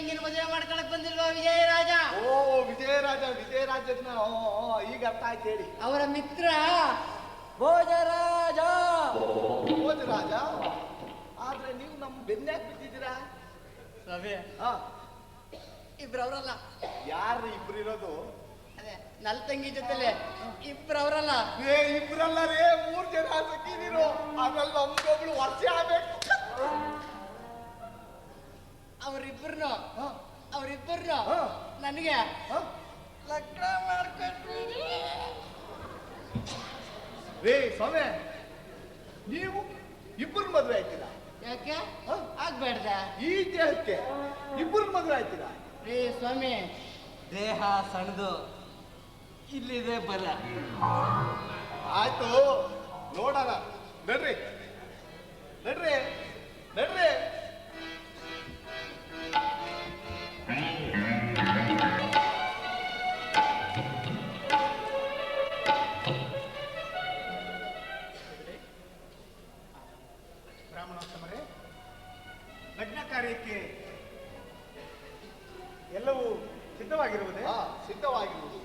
ತಂಗಿನ ಮದುವೆ ಮಾಡ್ಕೊಳಕ್ ಬಂದಿಲ್ವಾ ವಿಜಯರಾಜ? ಓ ವಿಜಯರಾಜನ ಈಗ ಅರ್ಥ ಆಯ್ತು ಹೇಳಿ. ಅವರ ಮಿತ್ರ ಭೋಜರಾಜ. ಆದ್ರೆ ನೀವು ನಮ್ಮ ಬೆನ್ಯಾಕ್ ಬಿದ್ದಿದ್ದೀರಾ? ರವಿ ಇಬ್ರು ಅವರಲ್ಲ. ಯಾರು ಇಬ್ರು ಇರೋದು? ಅದೇ ನಲ್ ತಂಗಿ ಜೊತೆಲೆ ಇಬ್ರು ಅವರಲ್ಲ. ಇಬ್ರಲ್ಲ ರೇ, 3 ಜನ ಸಖೀನಿರು. ಅದ್ರಲ್ಲಿ ನಮ್ಗೊಬ್ಳು ವರ್ಷ ಆಗ್ಬೇಕು. ಅವರಿಬ್ಬರನ್ನು ನನಗೆ ಲಗ್ನ ಮಾಡ್ಕೊಟ್ಬಿಡಿ. ರೇ ಸ್ವಾಮಿ, ನೀವು ಇಬ್ಬರು ಮದುವೆ ಆಯ್ತೀರಾ? ಯಾಕೆ ಆಗ್ಬೇಡ್ದ? ಈ ದೇಹಕ್ಕೆ ಇಬ್ಬರು ಮದುವೆ ಆಯ್ತೀರಾ? ರೇ ಸ್ವಾಮಿ, ದೇಹ ಸಣ್ಣದು, ಇಲ್ಲಿದೆ ಬಲ. ಆಯ್ತು, ನೋಡೋಣ. ನಡ್ರಿ ನಡ್ರಿ ನಡ್ರಿ. ಬ್ರಾಹ್ಮಣೋತ್ತಮರೇ, ಲಗ್ನ ಕಾರ್ಯಕ್ಕೆ ಎಲ್ಲವೂ ಸಿದ್ಧವಾಗಿರುವುದೇ? ಸಿದ್ಧವಾಗಿರುವುದು.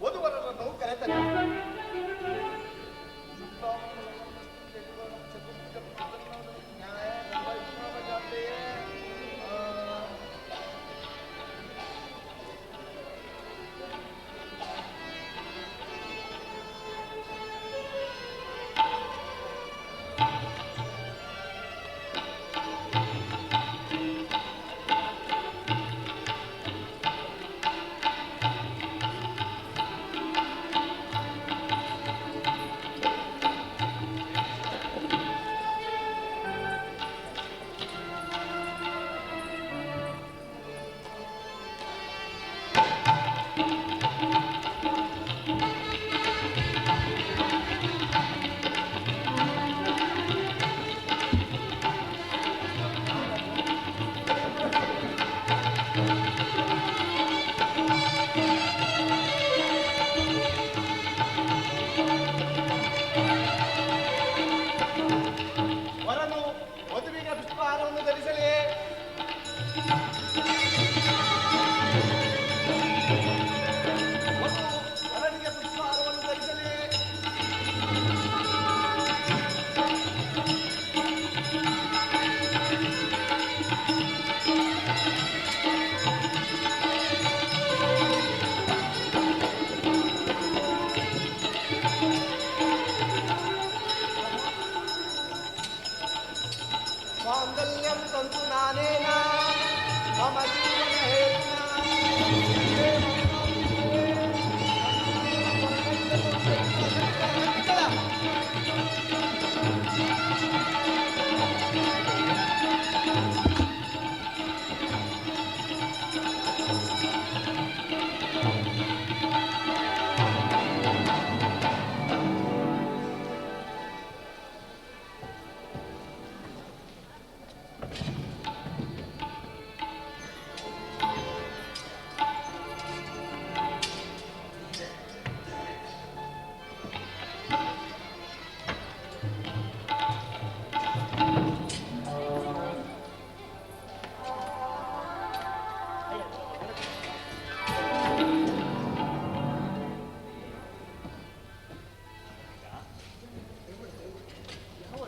ವಧುವರರನ್ನು ಕರೆತಂದ ಮಾಂಗಲ್ಯಂ ತಂತು ನಾನೇನ ಮಮ ಜೀವನ ಹೇತುನಾ.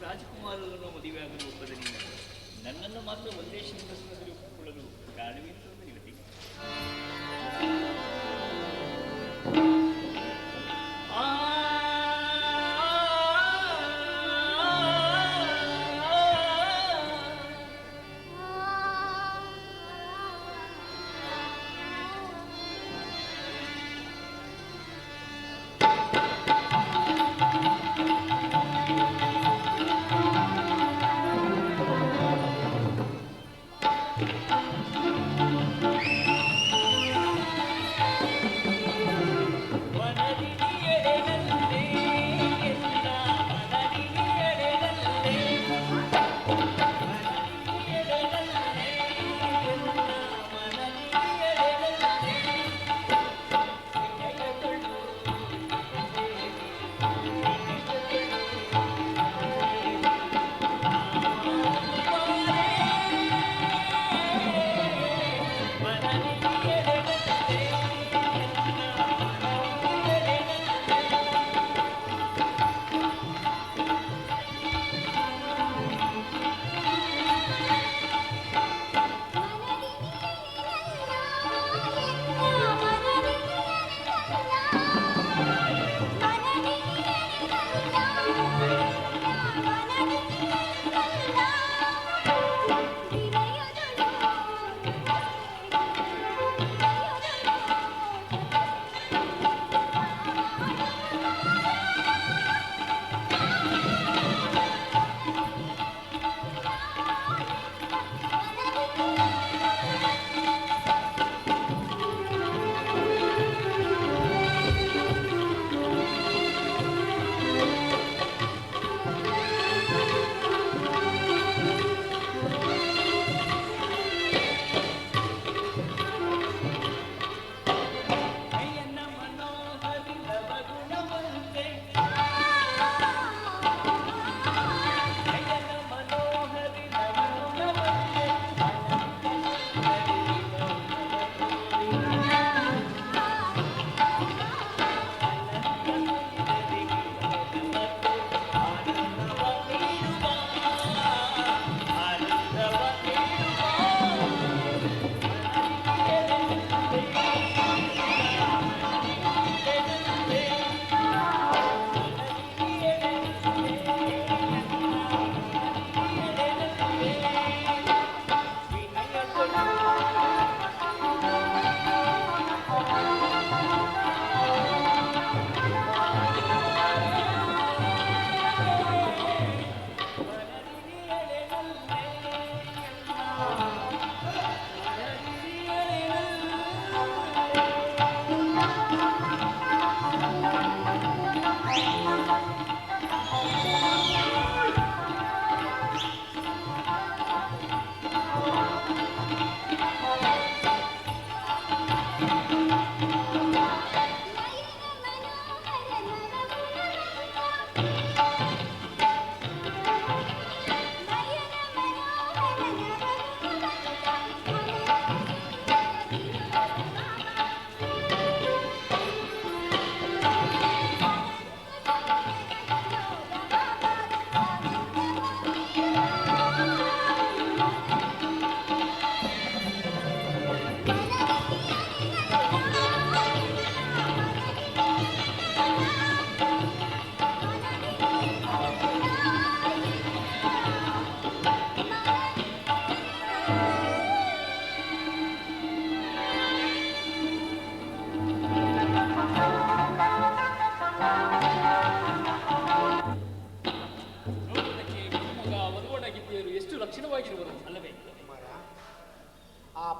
ರಾಜಕುಮಾರರನ್ನು ಮದುವೆಯಾಗಲು ಒಪ್ಪದ ನೀನು ನನ್ನನ್ನು ಮಾತ್ರ ಒಂದೇ ಶೃಂಗಸಭೆಯಲ್ಲಿ ಒಪ್ಪಿಕೊಳ್ಳಲು ಕಾರಣವೇನು ಯುವತಿ?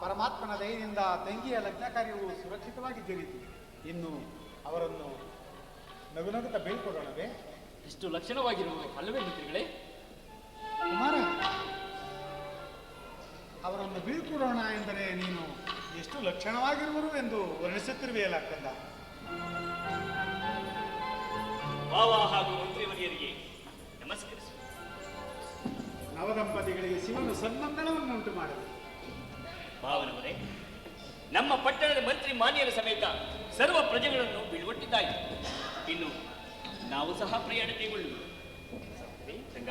ಪರಮಾತ್ಮನ ದಯೆಯಿಂದ ತಂಗಿಯ ಲಗ್ನ ಕಾರ್ಯವು ಸುರಕ್ಷಿತವಾಗಿ ಜರುಗಿತು. ಇನ್ನು ಅವರನ್ನು ನಗುನಗುತ್ತಾ ಬೀಳ್ಕೊಡೋಣವೇ? ಇಷ್ಟು ಲಕ್ಷಣವಾಗಿರುವುದು ಅಲ್ಲವೇ ಮಿತ್ರಗಳೇ? ಕುಮಾರ, ಅವರನ್ನು ಬೀಳ್ಕೊಡೋಣ ಎಂದರೆ ನೀನು ಎಷ್ಟು ಲಕ್ಷಣವಾಗಿರುವರು ಎಂದು ವರ್ಣಿಸುತ್ತಿರುವೆಯಲ್ಲ ಕಂದ. ಭಾವ ಹಾಗೂ ಮಂತ್ರಿವರಿಯರಿಗೆ ನಮಸ್ಕರಿಸಿ. ನವದಂಪತಿಗಳಿಗೆ ಶಿವನು ಸನ್ಮಂಗಳವನ್ನು ಉಂಟು ಮಾಡಲು. ಭಾವನವರೇ, ನಮ್ಮ ಪಟ್ಟಣದ ಮಂತ್ರಿ ಮಾನ್ಯರ ಸಮೇತ ಸರ್ವ ಪ್ರಜೆಗಳನ್ನು ಬೀಳ್ಕೊಟ್ಟಿದ್ದಾಯಿತು. ಇನ್ನು ನಾವು ಸಹ ಪ್ರಯಾಣ ಕೈಗೊಳ್ಳುವುದು. ಸಂಗ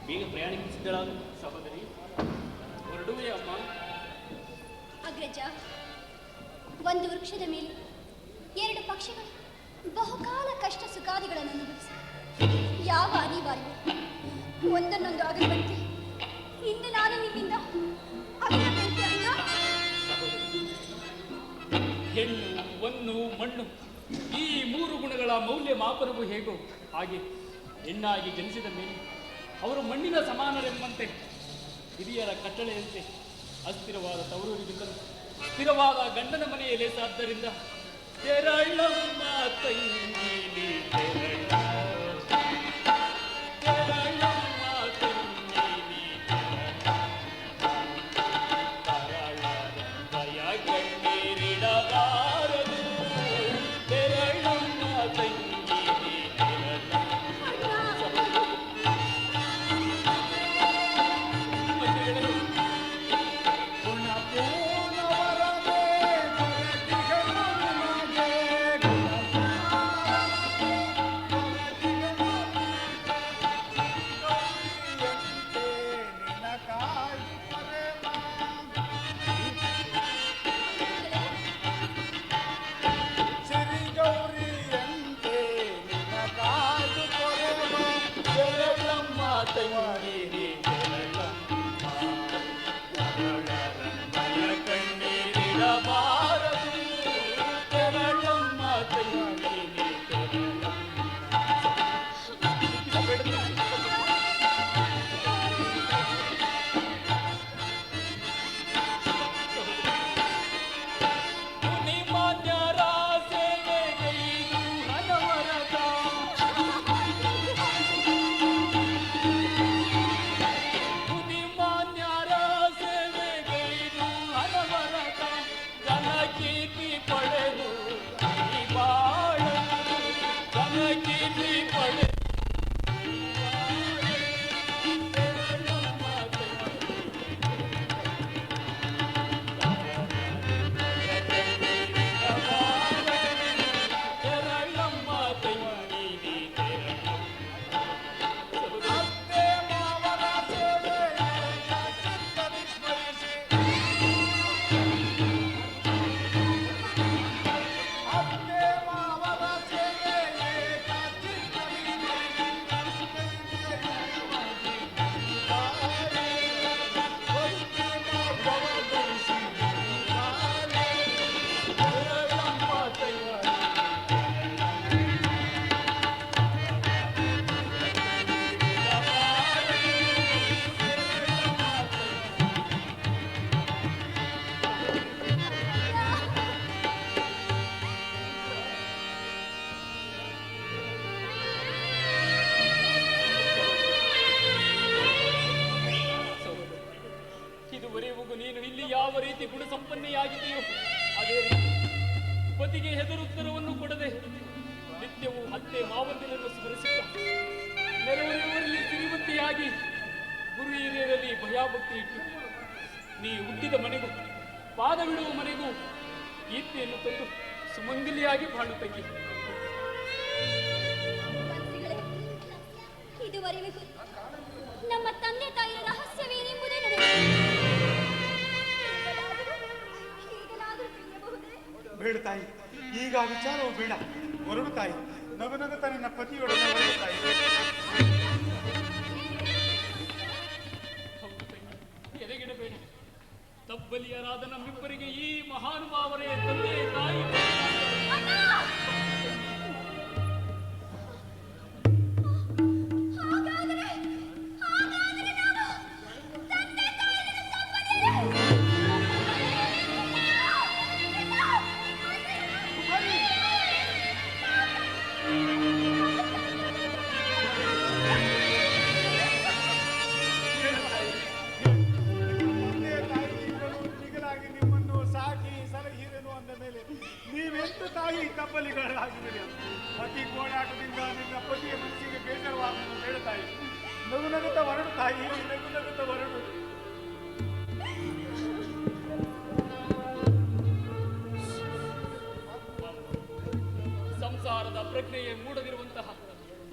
ಬೇಗ ಪ್ರಯಾಣಕ್ಕೆ ಸಿದ್ಧಳಾದ ಸಹೋದರಿ. ಹೊರಡುವೆ ಅಮ್ಮ. ಅಗ್ರಜ, ಒಂದು ವೃಕ್ಷದ ಮೇಲೆ 2 ಪಕ್ಷಿಗಳು ಬಹುಕಾಲ ಕಷ್ಟ ಸುಖಾದಿಗಳನ್ನು ಅನುಭವಿಸಿ ಯಾವ ಅನಿವಾರ್ಯ ಒಂದನ್ನೊಂದು ಆಗದಂತೆ ಇಂದು ನಾನು ನಿಮ್ಮಿಂದ ಅಗಲಬೇಕು ಅಣ್ಣ. ಹೆಣ್ಣು, ಹೊನ್ನು, ಮಣ್ಣು ಈ 3 ಗುಣಗಳ ಮೌಲ್ಯ ಮಾಪನವು ಹೇಗೋ ಹಾಗೆ ಹೆಣ್ಣಾಗಿ ಜನಿಸಿದ ಮೇಲೆ ಅವರು ಮಣ್ಣಿನ ಸಮಾನರೆಂಬಂತೆ ಹಿರಿಯರ ಕಟ್ಟಳೆಯಂತೆ ಅಸ್ಥಿರವಾದ ತವರೂರಿಗಿಂತಲೂ ಸ್ಥಿರವಾದ ಗಂಡನ ಮನೆಯಲ್ಲೇ ಸಾದ್ದರಿಂದ ತೆರಳಮ್ಮ ತಂಗಿಲಿ ತೆರಳಮ್ಮ ತಂಗಿಲಿ ತರಳರಂಬಯ ಕಣ್ಣೀರಿಡಬಾರದು ತೆರಳಮ್ಮ ತಂಗಿಲಿ ಸಂಪನ್ನೆಯಾಗಿದೆಯೋ ಅದೇ ರೀತಿ ಪತಿಗೆ ಹೆದರುತ್ತರವನ್ನು ಕೊಡದೆ ನಿತ್ಯವೂ ಅತ್ತೆ ಮಾವಂದಿರನ್ನು ಸ್ಮರಿಸುತ್ತ ನೆರೆಯವರಲ್ಲಿ ಸಿರಿವಂತಿಯಾಗಿ ಗುರು ಹಿರಿಯರಲ್ಲಿ ಭಯಭಕ್ತಿ ಇಟ್ಟು ನೀ ಹುಟ್ಟಿದ ಮನೆಗೂ ಪಾದವಿಡುವ ಮನೆಗೂ ಕೀರ್ತಿಯನ್ನು ತಂದು ಸುಮಂಗಲಿಯಾಗಿ ಬಾಳು ತಂಗಿ. ಇದುವರೆಗೂ ನಮ್ಮ ತಂದೆ ತಾಯಿಯ ರಹಸ್ಯವೇನೆಂಬುದೇ ಬೇಡ ತಾಯಿ, ಈಗ ವಿಚಾರವು ಬೇಡ. ಹೊರಡು ತಾಯಿ, ನಗು ನಗುತ್ತಾ ನಿನ್ನ ಪತಿಯೊಡನೆ ಹೊರಡು ತಾಯಿ. ಎದೆಗಿಡಬೇಡ. ತಬ್ಬಲಿಯರಾದ ನಮ್ಮಿಬ್ಬರಿಗೆ ಈ ಮಹಾನುಭಾವರೇ ತಂದೆ ತಾಯಿ. ತಾಯಿ ನಗು ನಗುತ್ತ ಹೊರಡು. ಸಂಸಾರದ ಪ್ರಕ್ರಿಯೆ ಮೂಡದಿರುವಂತಹ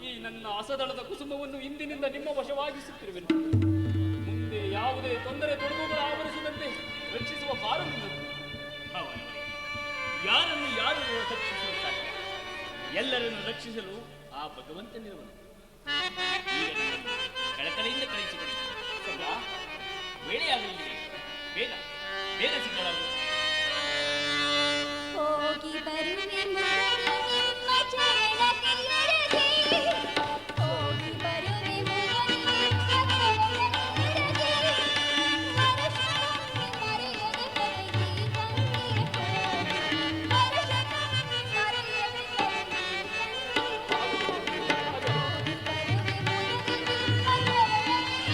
ಈ ನನ್ನ ಅಸದಳದ ಕುಸುಮವನ್ನು ಇಂದಿನಿಂದ ನಿಮ್ಮ ವಶವಾಗಿಸುತ್ತಿರುವೆನು. ಮುಂದೆ ಯಾವುದೇ ತೊಂದರೆ ತೊಡಗುಗಳು ಆವರಿಸದಂತೆ ರಕ್ಷಿಸುವ ಭಾರ ನಿನ್ನದು. ಅವನವರಿಗೆ ಯಾರನ್ನು ಯಾರು ರಕ್ಷಿಸಲು ಸಾಧ್ಯ? ಎಲ್ಲರನ್ನು ರಕ್ಷಿಸಲು ಆ ಭಗವಂತನಿರುವನು. ಈಗ ನನ್ನನ್ನು ಕಳಕಳಿಯಿಂದ ಕಳಿಸಿಕೊಡಿ. ಸದಾ ವೇಳೆಯಾಗಲಿದೆ. ಬೇಗ ಬೇಗ ಸಿದ್ಧರಾಗು. ಹೋಗಿ ಬರುವೆ ಮುರಳಿ ನಿಮ್ಮ ಚರಣಕ್ಕೆ ಹೋಗಿ ಬರುವೆ ಮುರಳಿ ನಿಮ್ಮ ಚರಣಕ್ಕೆ ವರ್ಷಕ್ಕೊಮ್ಮೆ ಮರೆಯದೆ ಕರೆಗಿ ತಂದೆ ವರ್ಷಕ್ಕೊಮ್ಮೆ ಮರೆಯದೆ ಕರೆಗಿ ತಂದೆ ಹೋಗಿ ಬರುವೆ ಮುರಳಿ ನಿಮ್ಮ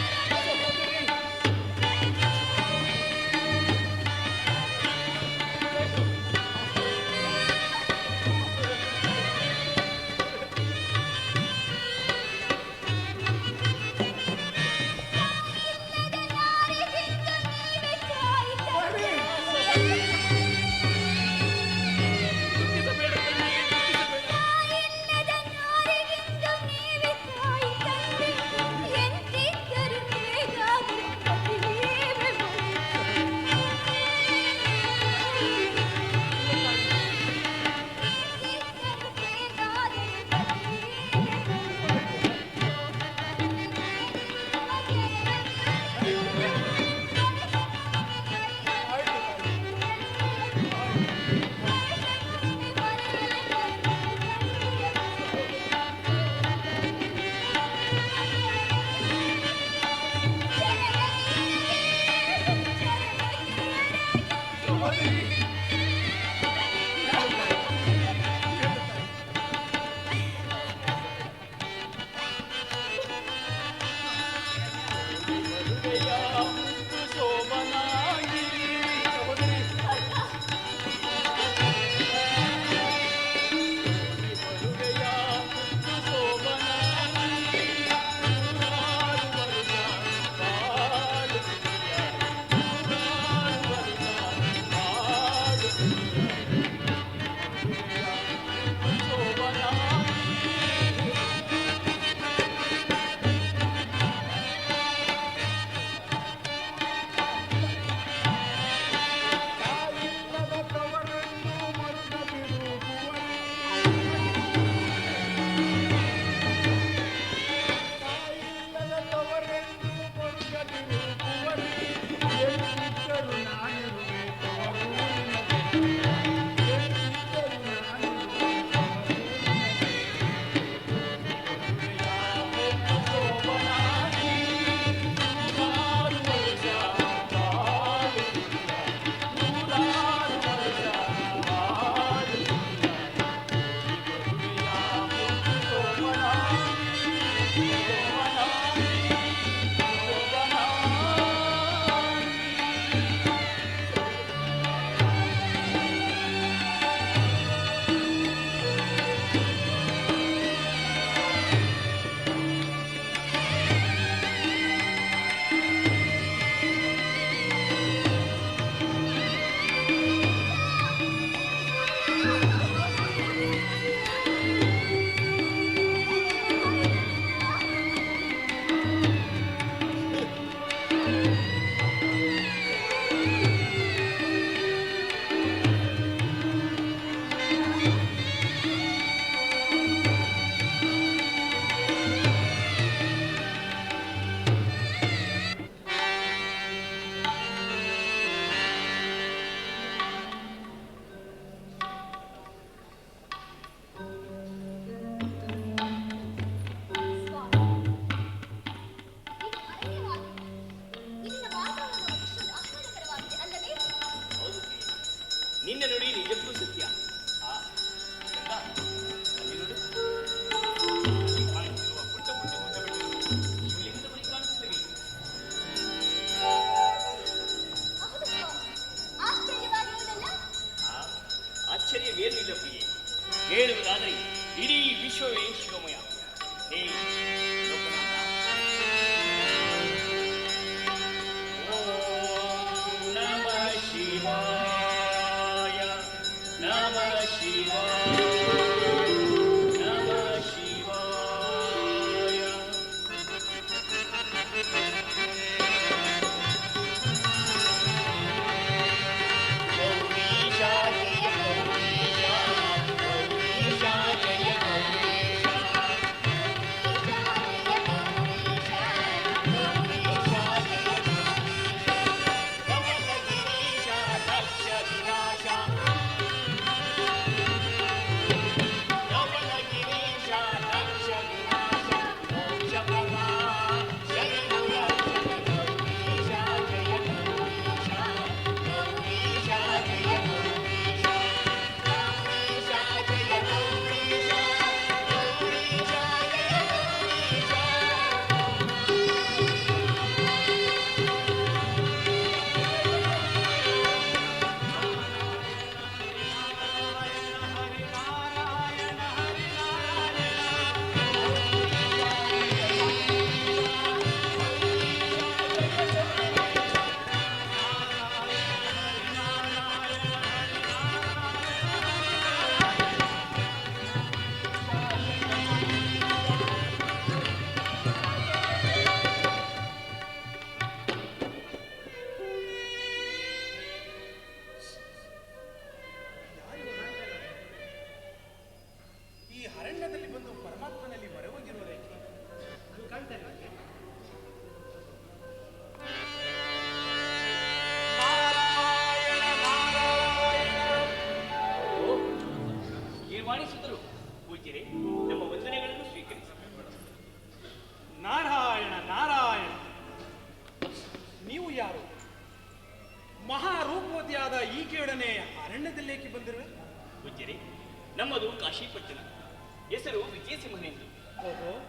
ಸಿಂಹನೆಂದು.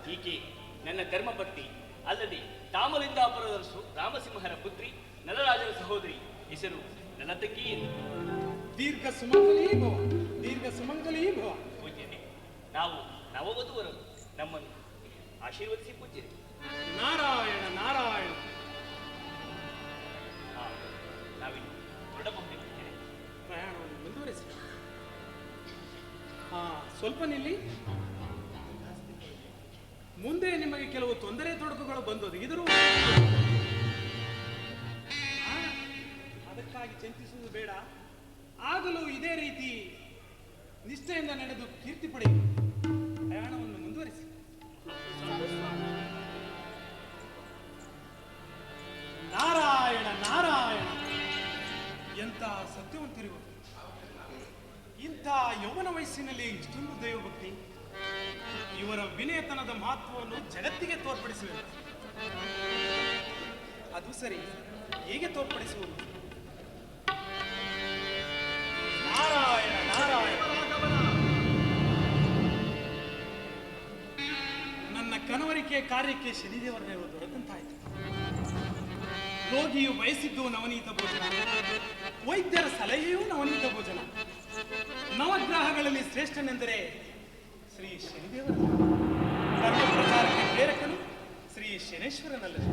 ಹೀಗೆ ನನ್ನ ಧರ್ಮಭಕ್ತಿ ಅಲ್ಲದೆ ತಾಮಲಿಂಗಾಪುರದರಸು ರಾಮಸಿಂಹರ ಪುತ್ರಿ ನಲರಾಜನ ಸಹೋದರಿ, ಹೆಸರು ನನ್ನ ತಂಗಿ ಎಂದು. ದೀರ್ಘ ಸುಮಂಗಲೀ ಭವ, ದೀರ್ಘ ಸುಮಂಗಲೀ ಭವ. ಪೂಜ್ಯರೇ, ನಾವು ನವವಧುವರರು, ನಮ್ಮನ್ನು ಆಶೀರ್ವದಿಸಿ ಪೂಜ್ಯರೇ. ನಾರಾಯಣ ನಾರಾಯಣ. ನಾವಿನ್ನು ಹೊರಡಬಹುದೇ ಪೂಜ್ಯರೇ? ಪ್ರಯಾಣವನ್ನು ಮುಂದುವರಿಸಿ. ಸ್ವಲ್ಪ ನಿಲ್ಲಿ. ಮುಂದೆ ನಿಮಗೆ ಕೆಲವು ತೊಂದರೆ ತೊಡಕುಗಳು ಬಂದೊದಗಿದರೂ ಅದಕ್ಕಾಗಿ ಚಿಂತಿಸುವುದು ಬೇಡ. ಆಗಲೂ ಇದೇ ರೀತಿ ನಿಷ್ಠೆಯಿಂದ ನಡೆದು ಕೀರ್ತಿ ಪಡೆಯಿರಿ. ಪ್ರಯಾಣವನ್ನು ಮುಂದುವರಿಸಿ. ನಾರಾಯಣ ನಾರಾಯಣ. ಎಂಥ ಸತ್ಯವಂತಿರುವುದು. ಇಂಥ ಯೌವನ ವಯಸ್ಸಿನಲ್ಲಿ ಇಷ್ಟೊಂದು ದೈವಭಕ್ತಿ. ಇವರ ವಿನಯತನದ ಮಹತ್ವವನ್ನು ಜಗತ್ತಿಗೆ ತೋರ್ಪಡಿಸುವುದು. ಅದು ಸರಿ, ಹೇಗೆ ತೋರ್ಪಡಿಸುವುದು? ನಾರಾಯಣ ನಾರಾಯಣ. ನನ್ನ ಕನವರಿಕೆ ಕಾರ್ಯಕ್ಕೆ ಶನಿದೇವರ ದೊರೆತಂತಾಯಿತು. ರೋಗಿಯು ಬಯಸಿದ್ದು ನವನೀತ ಭೋಜನ, ವೈದ್ಯರ ಸಲಹೆಯೂ ನವನೀತ ಭೋಜನ. ನವಗ್ರಹಗಳಲ್ಲಿ ಶ್ರೇಷ್ಠನೆಂದರೆ ಶ್ರೀ ಶನಿದೇವರ. ಧರ್ಮ ಪ್ರಚಾರಕ್ಕೆ ಪ್ರೇರಕನು ಶ್ರೀ ಶನೇಶ್ವರನಲ್ಲದೆ.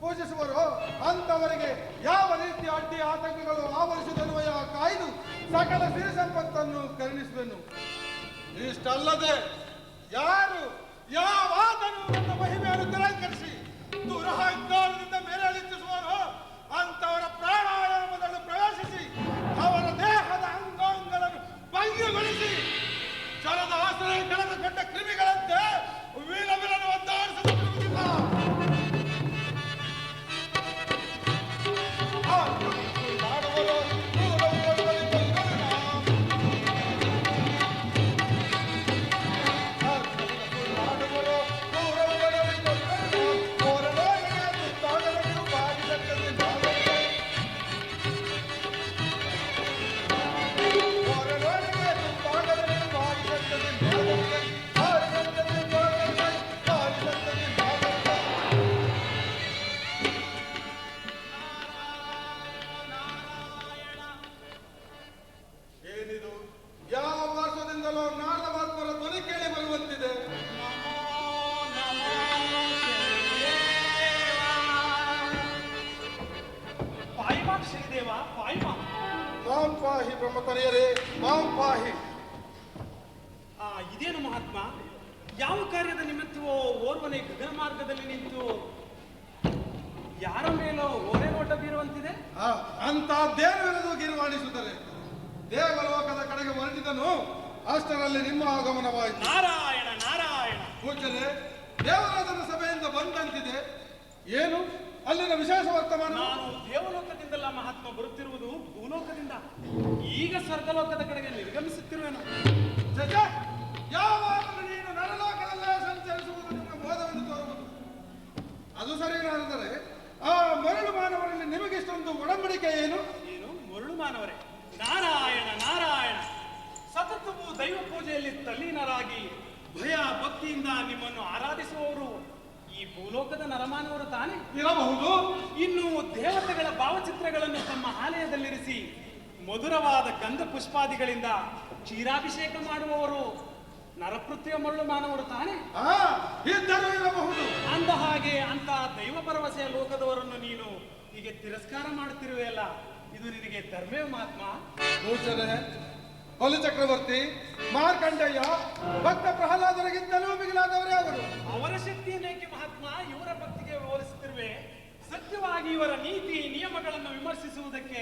ಪೂಜಿಸುವರೋ ಅಂತವರಿಗೆ ಯಾವ ರೀತಿಯ ಅಡ್ಡಿ ಆತಂಕಗಳು ಆವರಿಸಿದನ್ವಯ ಕಾಯ್ದು ಸಕಲ ಸಿರಿ ಸಂಪತ್ತನ್ನು ಕರುಣಿಸುವೆನು. ಇಷ್ಟಲ್ಲದೆ ಯಾರು ಯಾವಾತನು ನನ್ನ ಮಹಿಮೆಯನ್ನು ತಿರಸ್ಕರಿಸಿ ದುರಹಂಕಾರದಿಂದ ಮೇಲೇಳಿಸುವರೋ ಅಂತವರ ಪ್ರಾಣಾಯಾಮದಲ್ಲಿ ಪ್ರವೇಶಿಸಿ ಅವರ ದೇಹದ ಅಂಗಾಂಗಗಳನ್ನು ಭಂಗಿಗೊಳಿಸಿ ಜಲದ ಆಶ್ರಯ ಕಳೆದುಕೊಂಡ ಕ್ರಿಮಿಗಳಂತೆ ವೀರವೀರನ್ನು ಒದ್ದಾಡಿಸುತ್ತಿರುವುದಿಲ್ಲ. ಪಾಹಿ ಬ್ರಹ್ಮತನೆಯರೇ ಮಾಂ ಪಾಹಿ. ಇದೇನು ಮಹಾತ್ಮ, ಯಾವ ಕಾರ್ಯದ ನಿಮಿತ್ತವೋ ಓರ್ವನೇ ಗಗನ ಮಾರ್ಗದಲ್ಲಿ ನಿಂತು ಯಾರ ಮೇಲೋ ಓರೆ ನೋಟ ಬೀರುವಂತಿದೆ? ಅಂತದ್ದೇನು ಗಿರುವಾಣಿಸುತ್ತದೆ. ದೇವಲೋಕದ ಕಡೆಗೆ ಹೊರಟಿದನು, ಅಷ್ಟರಲ್ಲಿ ನಿಮ್ಮ ಆಗಮನವಾಯಿತು. ನಾರಾಯಣ ನಾರಾಯಣ. ಪೂಜ್ಯರೇ, ದೇವರಾಜನ ಸಭೆಯಿಂದ ಬಂದಂತಿದೆ. ಏನು ಅಲ್ಲಿನ ವಿಶೇಷ ವರ್ತಮಾನ? ನಾನು ದೇವಲೋಕದಿಂದಲ್ಲ ಮಹಾತ್ಮ, ಬರುತ್ತಿರುವುದು ಭೂಲೋಕದಿಂದ. ಈಗ ಸ್ವರ್ಗಲೋಕದ ಕಡೆಗೆ ನಿರ್ಗಮಿಸುತ್ತಿರುವೆನು. ಜಜ, ಯಾವಾಗಲೂ ನೀನು ನರಲೋಕದಲ್ಲೇ ಸಂಚರಿಸುವುದು ನಿಮ್ಮ ಬೋಧವೆಂದು ತೋರುವುದು. ಅದು ಸರಿ ನಾದರೆ ಆ ಮರಳು ಮಾನವರಲ್ಲಿ ನಿಮಗಿಷ್ಟೊಂದು ಒಡಂಬಡಿಕೆ ಏನು? ಏನು ಮರಳು ಮಾನವರೇ? ನಾರಾಯಣ ನಾರಾಯಣ. ಸತತವು ದೈವ ಪೂಜೆಯಲ್ಲಿ ತಲ್ಲೀನರಾಗಿ ಭಯ ಭಕ್ತಿಯಿಂದ ನಿಮ್ಮನ್ನು ಆರಾಧಿಸುವವರು ಈ ಭೂಲೋಕದ ನರಮಾನವರು ತಾನೇ ಇರಬಹುದು. ಇನ್ನು ದೇವತೆಗಳ ಭಾವಚಿತ್ರಗಳನ್ನು ತಮ್ಮ ಆಲಯದಲ್ಲಿರಿಸಿ ಮಧುರವಾದ ಗಂಧ ಪುಷ್ಪಾದಿಗಳಿಂದ ಕ್ಷೀರಾಭಿಷೇಕ ಮಾಡುವವರು ನರಪೃಥ್ವಿಯ ಮರಳು ಮಾನವರು ತಾನೇ ಇದ್ದರೂ ಇರಬಹುದು. ಅಂದ ಹಾಗೆ ಅಂತ ದೈವ ಭರವಸೆಯ ಲೋಕದವರನ್ನು ನೀನು ಹೀಗೆ ತಿರಸ್ಕಾರ ಮಾಡುತ್ತಿರುವೆಯಲ್ಲ, ಇದು ನಿನಗೆ ಧರ್ಮವೇ ಮಹಾತ್ಮ? ಪೂಜ್ಯರೇ, ಬಲಿ ಚಕ್ರವರ್ತಿ, ಮಾರ್ಕಂಡೇಯ, ಭಕ್ತ ಪ್ರಹ್ಲಾದರಿಗಿಂತಲೂ ಮಿಗಿಲಾದವರೇ ಅವರು. ಅವರ ಶಕ್ತಿಯನ್ನೇಕೆ ಮಹಾತ್ಮ ಇವರ ಭಕ್ತಿಗೆ ಹೋಲಿಸುತ್ತಿರುವೆ? ಸತ್ಯವಾಗಿ ಇವರ ನೀತಿ ನಿಯಮಗಳನ್ನು ವಿಮರ್ಶಿಸುವುದಕ್ಕೆ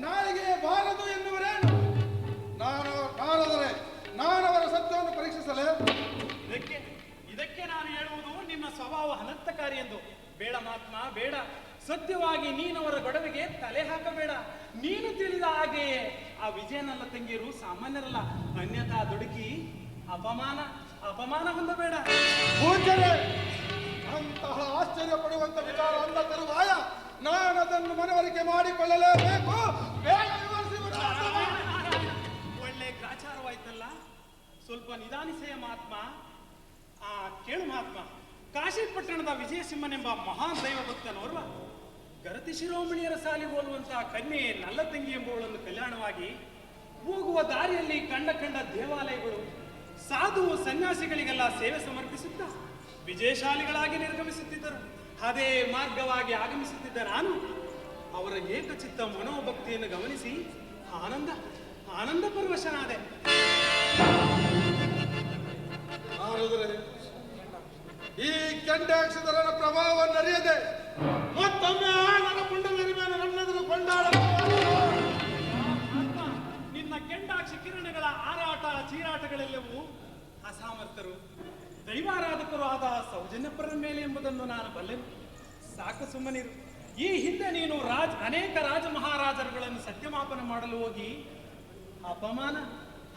ನಾಳೆಗೆ ಬಾರದು ಎನ್ನುವರೇನು? ನಾನವರ ಸತ್ಯವನ್ನು ಪರೀಕ್ಷಿಸಲೇ? ಇದಕ್ಕೆ ನಾನು ಹೇಳುವುದು ನಿಮ್ಮ ಸ್ವಭಾವ ಅನರ್ಥಕಾರಿ ಎಂದು. ಬೇಡ ಮಹಾತ್ಮ ಬೇಡ. ಸತ್ಯವಾಗಿ ನೀನವರ ಗೊಡವೆಗೆ ತಲೆ ಹಾಕಬೇಡ. ನೀನು ತಿಳಿದ ಹಾಗೆಯೇ ಆ ವಿಜಯನಲ್ಲ ತಂಗಿಯರು ಸಾಮಾನ್ಯರಲ್ಲ, ಅನ್ಯಥಾ ದುಡುಕಿ ಅಪಮಾನ ಹೊಂದಬೇಡ. ಪೂಜ್ಯರೇ, ಅಂತಹ ಆಶ್ಚರ್ಯ ಪಡುವಂತ ವಿಚಾರ ಅಂದ ತರುವಾಯ ನಾನು ಅದನ್ನು ಮನವರಿಕೆ ಮಾಡಿಕೊಳ್ಳಲೇಬೇಕು. ಬೇಗ ವಿವರಿಸಿ. ಒಳ್ಳೆ ಗ್ರಾಚಾರವಾಯ್ತಲ್ಲ, ಸ್ವಲ್ಪ ನಿಧಾನಿಸೆಯ ಮಹಾತ್ಮ. ಕೇಳು ಮಹಾತ್ಮ, ಕಾಶಿ ಪಟ್ಟಣದ ವಿಜಯಸಿಂಹನೆಂಬ ಮಹಾನ್ ದೈವ ಭಕ್ತನೋರ್ವ ಗರತಿ ಶಿರೋಮಣಿಯರ ಸಾಲಿ ಹೋಲುವಂತಹ ಕನ್ಯೆ ನಲ್ಲ ತಂಗಿ ಎಂಬುವಳನ್ನು ಕಲ್ಯಾಣವಾಗಿ ಹೋಗುವ ದಾರಿಯಲ್ಲಿ ಕಂಡ ದೇವಾಲಯಗಳು, ಸಾಧು ಸನ್ಯಾಸಿಗಳಿಗೆಲ್ಲ ಸೇವೆ ಸಮರ್ಪಿಸುತ್ತಾ ವಿಜಯಶಾಲಿಗಳಾಗಿ ನಿರ್ಗಮಿಸುತ್ತಿದ್ದರು. ಅದೇ ಮಾರ್ಗವಾಗಿ ಆಗಮಿಸುತ್ತಿದ್ದ ನಾನು ಅವರ ಏಕಚಿತ್ತ ಮನೋಭಕ್ತಿಯನ್ನು ಗಮನಿಸಿ ಆನಂದ ಪರವಶನಾದೆ. ಈ ಕೆಂಡಾಕ್ಷದರ ಪ್ರಭಾವವನ್ನು ಅರಿಯದೆ ಮತ್ತೊಮ್ಮೆ ನನ್ನ ಪುಂಡಲರಿ ಮೇಲೆ ನನ್ನೆದುರು ನಿನ್ನ ಕೆಂಡಾಕ್ಷಿ ಕಿರಣಗಳ ಆರಾಟ ಚೀರಾಟಗಳೆಲ್ಲವೂ ಅಸಾಮರ್ಥರು, ದೈವಾರಾಧಕರು ಆದ ಸೌಜನ್ಯಪರ ಮೇಲೆ ಎಂಬುದನ್ನು ನಾನು ಬಲ್ಲೆನು. ಸಾಕು ಸುಮ್ಮನಿರು. ಈ ಹಿಂದೆ ನೀನು ಅನೇಕ ರಾಜ ಮಹಾರಾಜರುಗಳನ್ನು ಸತ್ಯಮಾಪನ ಮಾಡಲು ಹೋಗಿ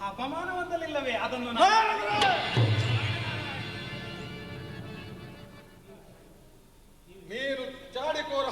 ಅಪಮಾನವಂತಲಿಲ್ಲವೇ? ಅದನ್ನು ನೀನು ಚಾಡಿಕೋರ